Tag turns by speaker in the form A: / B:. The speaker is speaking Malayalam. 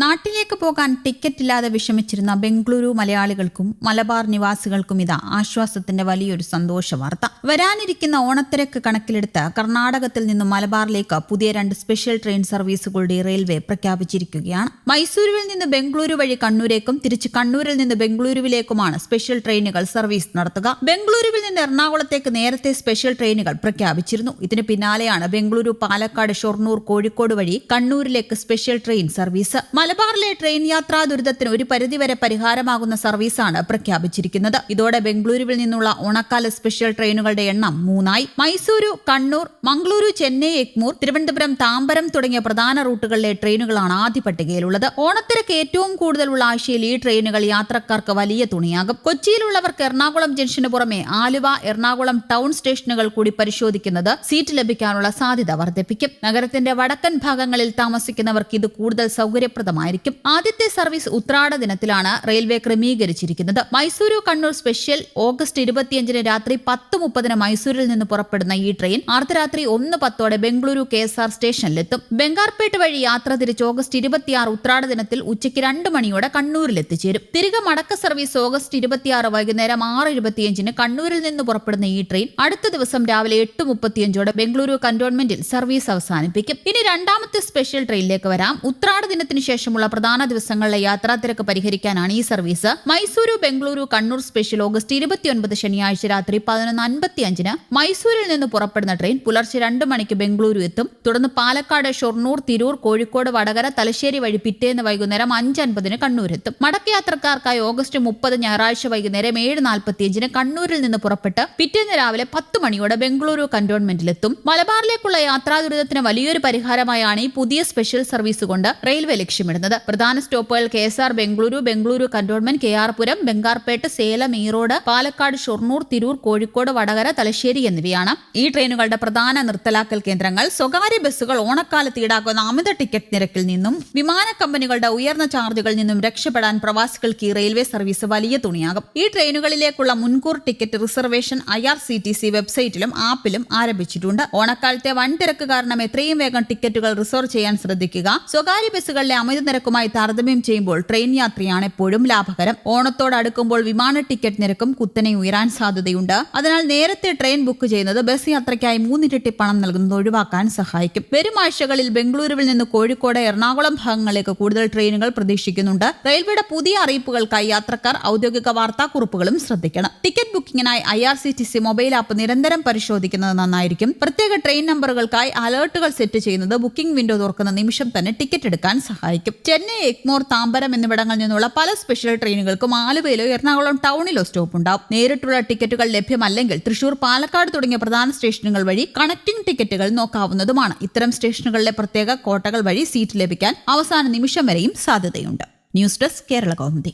A: നാട്ടിലേക്ക് പോകാൻ ടിക്കറ്റില്ലാതെ വിഷമിച്ചിരുന്ന ബംഗളൂരു മലയാളികൾക്കും മലബാർ നിവാസികൾക്കും ഇതാ ആശ്വാസത്തിന്റെ വലിയൊരു സന്തോഷ വാർത്ത. വരാനിരിക്കുന്ന ഓണത്തിരക്ക് കണക്കിലെടുത്ത് കർണാടകത്തിൽ നിന്നും മലബാറിലേക്ക് പുതിയ 2 സ്പെഷ്യൽ ട്രെയിൻ സർവീസുകളുടെ റെയിൽവേ പ്രഖ്യാപിച്ചിരിക്കുകയാണ്. മൈസൂരുവിൽ നിന്ന് ബംഗളൂരു വഴി കണ്ണൂരേക്കും തിരിച്ച് കണ്ണൂരിൽ നിന്ന് ബംഗളൂരുവിലേക്കുമാണ് സ്പെഷ്യൽ ട്രെയിനുകൾ സർവീസ് നടത്തുക. ബംഗളൂരുവിൽ നിന്ന് എറണാകുളത്തേക്ക് നേരത്തെ സ്പെഷ്യൽ ട്രെയിനുകൾ പ്രഖ്യാപിച്ചിരുന്നു. ഇതിന് പിന്നാലെയാണ് ബംഗളൂരു, പാലക്കാട്, ഷൊർണൂർ, കോഴിക്കോട് വഴി കണ്ണൂരിലേക്ക് സ്പെഷ്യൽ ട്രെയിൻ സർവീസ്. മലബാറിലെ ട്രെയിൻ യാത്രാ ദുരിതത്തിന് ഒരു പരിധിവരെ പരിഹാരമാകുന്ന സർവീസാണ് പ്രഖ്യാപിച്ചിരിക്കുന്നത്. ഇതോടെ ബംഗളൂരുവിൽ നിന്നുള്ള ഓണക്കാല സ്പെഷ്യൽ ട്രെയിനുകളുടെ എണ്ണം 3ആയി. മൈസൂരു, കണ്ണൂർ, മംഗളൂരു, ചെന്നൈ, എഗ്മൂർ, തിരുവനന്തപുരം, താമ്പരം തുടങ്ങിയ പ്രധാന റൂട്ടുകളിലെ ട്രെയിനുകളാണ് ആദ്യ പട്ടികയിലുള്ളത്. ഓണത്തിരക്ക് ഏറ്റവും കൂടുതലുള്ള ആഴ്ചയിൽ ഈ ട്രെയിനുകൾ യാത്രക്കാർക്ക് വലിയ തുണിയാകും. കൊച്ചിയിലുള്ളവർക്ക് എറണാകുളം ജംഗ്ഷന് പുറമെ ആലുവ, എറണാകുളം ടൗൺ സ്റ്റേഷനുകൾ കൂടി പരിശോധിക്കുന്നത് സീറ്റ് ലഭിക്കാനുള്ള സാധ്യത വർദ്ധിപ്പിക്കും. നഗരത്തിന്റെ വടക്കൻ ഭാഗങ്ങളിൽ താമസിക്കുന്നവർക്ക് ഇത് കൂടുതൽ സൗകര്യപ്രദമായിരിക്കും. ആദ്യത്തെ സർവീസ് ഉത്രാട ദിനത്തിലാണ് റെയിൽവേ ക്രമീകരിച്ചിരിക്കുന്നത്. മൈസൂരു കണ്ണൂർ സ്പെഷ്യൽ ഓഗസ്റ്റ് 25 രാത്രി 10:30 മൈസൂരിൽ നിന്ന് പുറപ്പെടുന്ന ഈ ട്രെയിൻ അർദ്ധരാത്രി 1:10 ബംഗളൂരു KSR സ്റ്റേഷനിലെത്തും. ബംഗാർപേട്ട് വഴി യാത്ര തിരിച്ച് ഓഗസ്റ്റ് 26 ഉത്രാട ദിനത്തിൽ ഉച്ചയ്ക്ക് 2 മണിയോടെ കണ്ണൂരിൽ എത്തിച്ചേരും. തിരികെ മടക്ക സർവീസ് ഓഗസ്റ്റ് 26 വൈകുന്നേരം 6:25 കണ്ണൂരിൽ നിന്ന് പുറപ്പെടുന്ന ഈ ട്രെയിൻ അടുത്ത ദിവസം രാവിലെ 8:35 ബംഗളൂരു കന്റോൺമെന്റിൽ സർവീസ് അവസാനിപ്പിക്കും. ഇനി രണ്ടാമത്തെ സ്പെഷ്യൽ ട്രെയിനിലേക്ക് വരാം. ഉത്രാട ദിനത്തിന് ശേഷമുള്ള പ്രധാന ദിവസങ്ങളിലെ യാത്രാ തിരക്ക് പരിഹരിക്കാനാണ് ഈ service. Mysuru, Bengaluru, Kannur special August 29 ശനിയാഴ്ച രാത്രി 11:55 മൈസൂരിൽ നിന്ന് പുറപ്പെടുന്ന ട്രെയിൻ പുലർച്ചെ 2 മണിക്ക് ബംഗളൂരു എത്തും. തുടർന്ന് പാലക്കാട്, ഷൊർണൂർ, തിരൂർ, കോഴിക്കോട്, വടകര, തലശ്ശേരി വഴി പിറ്റേന്ന് വൈകുന്നേരം 5:50 കണ്ണൂരെത്തും. മടക്കയാത്രക്കാർക്കായി ഓഗസ്റ്റ് 30 ഞായറാഴ്ച വൈകുന്നേരം 7:45 കണ്ണൂരിൽ നിന്ന് പുറപ്പെട്ട് പിറ്റേന്ന് രാവിലെ 10 മണിയോടെ ബംഗളൂരു കന്റോൺമെന്റിലെത്തും. മലബാറിലേക്കുള്ള യാത്രാ ദുരിതത്തിന് വലിയൊരു പരിഹാരമായാണ് ഈ പുതിയ സ്പെഷ്യൽ സർവീസ് കൊണ്ട് റെയിൽവേ ലക്ഷ്യമിടുന്നത്. പ്രധാന സ്റ്റോപ്പുകൾ KSR Bengaluru, Bengaluru cantonment, KR പുരം, ബംഗാർപേട്ട്, സേലം, ഈറോഡ്, പാലക്കാട്, ഷൊർണൂർ, തിരൂർ, കോഴിക്കോട്, വടകര, തലശ്ശേരി എന്നിവയാണ്. ഈ ട്രെയിനുകളുടെ പ്രധാന നിർത്തലാക്കൽ കേന്ദ്രങ്ങൾ. സ്വകാര്യ ബസ്സുകൾ ഓണക്കാലത്ത് ഈടാക്കുന്ന അമിത ടിക്കറ്റ് നിരക്കിൽ നിന്നും വിമാന കമ്പനികളുടെ ഉയർന്ന ചാർജുകളിൽ നിന്നും രക്ഷപ്പെടാൻ പ്രവാസികൾക്ക് ഈ റെയിൽവേ സർവീസ് വലിയ തുണിയാകും. ഈ ട്രെയിനുകളിലേക്കുള്ള മുൻകൂർ ടിക്കറ്റ് റിസർവേഷൻ IRCTC വെബ്സൈറ്റിലും ആപ്പിലും ആരംഭിച്ചിട്ടുണ്ട്. ഓണക്കാലത്തെ വൻ തിരക്ക് കാരണം എത്രയും വേഗം ടിക്കറ്റുകൾ റിസർവ് ചെയ്യാൻ ശ്രദ്ധിക്കുക. സ്വകാര്യ ബസ്സുകളിലെ അമിത നിരക്കുമായി താരതമ്യം ചെയ്യുമ്പോൾ ട്രെയിൻ യാത്രയാണ് എപ്പോഴും ലാഭകരം. ഓണത്തോടടുക്കുമ്പോൾ വിമാന ടിക്കറ്റ് നിരക്കും കുത്തനെ ഉയരാൻ സാധ്യതയുണ്ട്. അതിനാൽ നേരത്തെ ട്രെയിൻ ബുക്ക് ചെയ്യുന്നത് ബസ് യാത്രയ്ക്കായി 3 ഇരട്ടി പണം നൽകുന്നത് ഒഴിവാക്കാൻ സഹായിക്കും. വരും ആഴ്ചകളിൽ ബംഗളൂരുവിൽ നിന്ന് കോഴിക്കോട്, എറണാകുളം ഭാഗങ്ങളിലേക്ക് കൂടുതൽ ട്രെയിനുകൾ പ്രതീക്ഷിക്കുന്നുണ്ട്. റെയിൽവേയുടെ പുതിയ അറിയിപ്പുകൾക്കായി യാത്രക്കാർ ഔദ്യോഗിക വാർത്താക്കുറിപ്പുകളും ശ്രദ്ധിക്കണം. ടിക്കറ്റ് ബുക്കിംഗിനായി IRCTC മൊബൈൽ ആപ്പ് നിരന്തരം പരിശോധിക്കുന്നത് നന്നായിരിക്കും. പ്രത്യേക ട്രെയിൻ നമ്പറുകൾക്കായി അലേർട്ടുകൾ സെറ്റ് ചെയ്യുന്നത് ബുക്കിംഗ് വിൻഡോ തുറക്കുന്ന നിമിഷം തന്നെ ടിക്കറ്റ് എടുക്കാൻ സഹായിക്കും. ചെന്നൈ, എഗ്മോർ, താമ്പരം എന്നിവിടങ്ങളിൽ നിന്നുള്ള പല സ്പെഷ്യൽ ട്രെയിനുകൾക്കും ആലുവയിലോ എറണാകുളം ടൗണിലോ സ്റ്റോപ്പ് ഉണ്ടാവും. നേരിട്ടുള്ള ടിക്കറ്റുകൾ ലഭ്യമല്ലെങ്കിൽ തൃശൂർ, പാലക്കാട് തുടങ്ങിയ പ്രധാന സ്റ്റേഷനുകൾ വഴി കണക്റ്റിംഗ് ടിക്കറ്റുകൾ നോക്കാവുന്നതുമാണ്. ഇത്തരം സ്റ്റേഷനുകളിലെ പ്രത്യേക കോട്ടകൾ വഴി സീറ്റ് ലഭിക്കാൻ അവസാന നിമിഷം വരെയും സാധ്യതയുണ്ട്. News desk, Kerala Kaumudi.